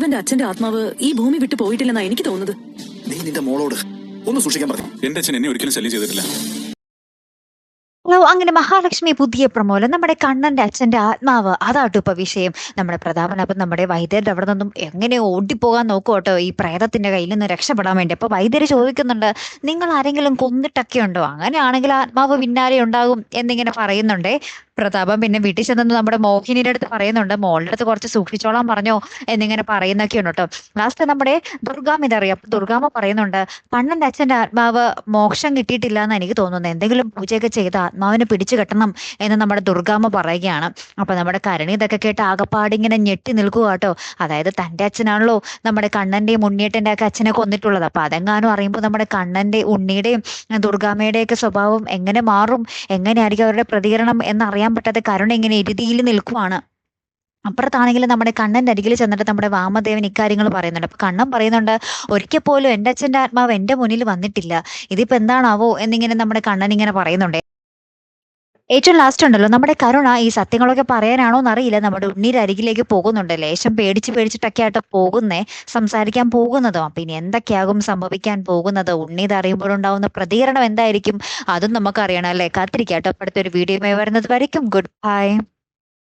ഇവന്റെ അച്ഛന്റെ ആത്മാവ് ഈ ഭൂമി വിട്ടു പോയിട്ടില്ലെന്നാ എനിക്ക് തോന്നുന്നത്. നീ നിന്റെ മോളോട് ഒന്ന് സൂക്ഷിക്കാൻ പറഞ്ഞു. എന്റെ അച്ഛൻ എന്നെ ഒരിക്കലും ശല്യം ചെയ്തിട്ടില്ല. അങ്ങനെ മഹാലക്ഷ്മി പുതിയ പ്രമോല നമ്മുടെ കണ്ണന്റെ അച്ഛന്റെ ആത്മാവ് അതാട്ടോ ഇപ്പൊ വിഷയം. നമ്മുടെ പ്രതാപൻ അപ്പം നമ്മുടെ വൈദ്യരുടെ അവിടെ നിന്നും എങ്ങനെ ഓടിപ്പോകാൻ നോക്കുവട്ടോ ഈ പ്രേതത്തിന്റെ കയ്യിൽ നിന്ന് രക്ഷപ്പെടാൻ വേണ്ടി. അപ്പൊ വൈദ്യര് ചോദിക്കുന്നുണ്ട്, നിങ്ങൾ ആരെങ്കിലും കൊന്നിട്ടൊക്കെ ഉണ്ടോ? അങ്ങനെയാണെങ്കിൽ ആത്മാവ് പിന്നാലെ ഉണ്ടാകും എന്നിങ്ങനെ പറയുന്നുണ്ടേ. പ്രതാപൻ പിന്നെ വീട്ടിൽ ചെന്നു നമ്മുടെ മോഹിനിയുടെ അടുത്ത് പറയുന്നുണ്ട്, മോളുടെ അടുത്ത് കുറച്ച് സൂക്ഷിച്ചോളാൻ പറഞ്ഞോ എന്നിങ്ങനെ പറയുന്നൊക്കെ ഉണ്ട് കേട്ടോ. ലാസ്റ്റ് നമ്മുടെ ദുർഗാമ്മ ഇതറിയാം. അപ്പൊ ദുർഗാമ്മ പറയുന്നുണ്ട്, കണ്ണന്റെ അച്ഛന്റെ ആത്മാവ് മോക്ഷം കിട്ടിയിട്ടില്ല എന്ന് എനിക്ക് തോന്നുന്നു, എന്തെങ്കിലും പൂജയൊക്കെ ചെയ്ത് ആത്മാവിനെ പിടിച്ചു കെട്ടണം എന്ന് നമ്മുടെ ദുർഗാമ്മ പറയുകയാണ്. അപ്പൊ നമ്മുടെ കരണി ഇതൊക്കെ കേട്ട് ആകപ്പാടിങ്ങനെ ഞെട്ടി നിൽക്കുക കേട്ടോ. അതായത് തന്റെ അച്ഛനാണല്ലോ നമ്മുടെ കണ്ണന്റെയും ഉണ്ണിയേട്ടന്റെ ഒക്കെ അച്ഛനെ കൊന്നിട്ടുള്ളത്. അപ്പൊ അതെങ്ങാനും അറിയുമ്പോൾ നമ്മുടെ കണ്ണന്റെ ഉണ്ണിയുടെയും ദുർഗാമ്മയുടെയും ഒക്കെ സ്വഭാവം എങ്ങനെ മാറും, എങ്ങനെയായിരിക്കും അവരുടെ പ്രതികരണം എന്നറിയാൻ പറ്റാതെ കരുണ ഇങ്ങനെ എരുതിയിൽ നിൽക്കുവാണ്. അപ്പുറത്താണെങ്കിൽ നമ്മുടെ കണ്ണന്റെ അരികിൽ ചെന്നിട്ട് നമ്മുടെ വാമദേവൻ ഇക്കാര്യങ്ങൾ പറയുന്നുണ്ട്. അപ്പൊ കണ്ണൻ പറയുന്നുണ്ട്, ഒരിക്കൽ പോലും എൻ്റെ അച്ഛന്റെ ആത്മാവ് എൻ്റെ മുന്നിൽ വന്നിട്ടില്ല, ഇതിപ്പോ എന്താണാവോ എന്നിങ്ങനെ നമ്മുടെ കണ്ണൻ ഇങ്ങനെ പറയുന്നുണ്ട്. ഏറ്റവും ലാസ്റ്റ് ഉണ്ടല്ലോ നമ്മുടെ കരുണ ഈ സത്യങ്ങളൊക്കെ പറയാനാണോ എന്നറിയില്ല, നമ്മുടെ ഉണ്ണിയുടെ അരികിലേക്ക് പോകുന്നുണ്ട്. ലേശം പേടിച്ചിട്ടൊക്കെ ആയിട്ട് പോകുന്നേ, സംസാരിക്കാൻ പോകുന്നതും. അപ്പൊ ഇനി എന്തൊക്കെയാകും സംഭവിക്കാൻ പോകുന്നത്, ഉണ്ണി ഇത് അറിയുമ്പോഴുണ്ടാവുന്ന പ്രതികരണം എന്തായിരിക്കും അതും നമുക്കറിയണം അല്ലേ. കാത്തിരിക്കാട്ടോ. അടുത്തൊരു വീഡിയോയുമായി വരുന്നത് വരയ്ക്കും ഗുഡ് ബൈ.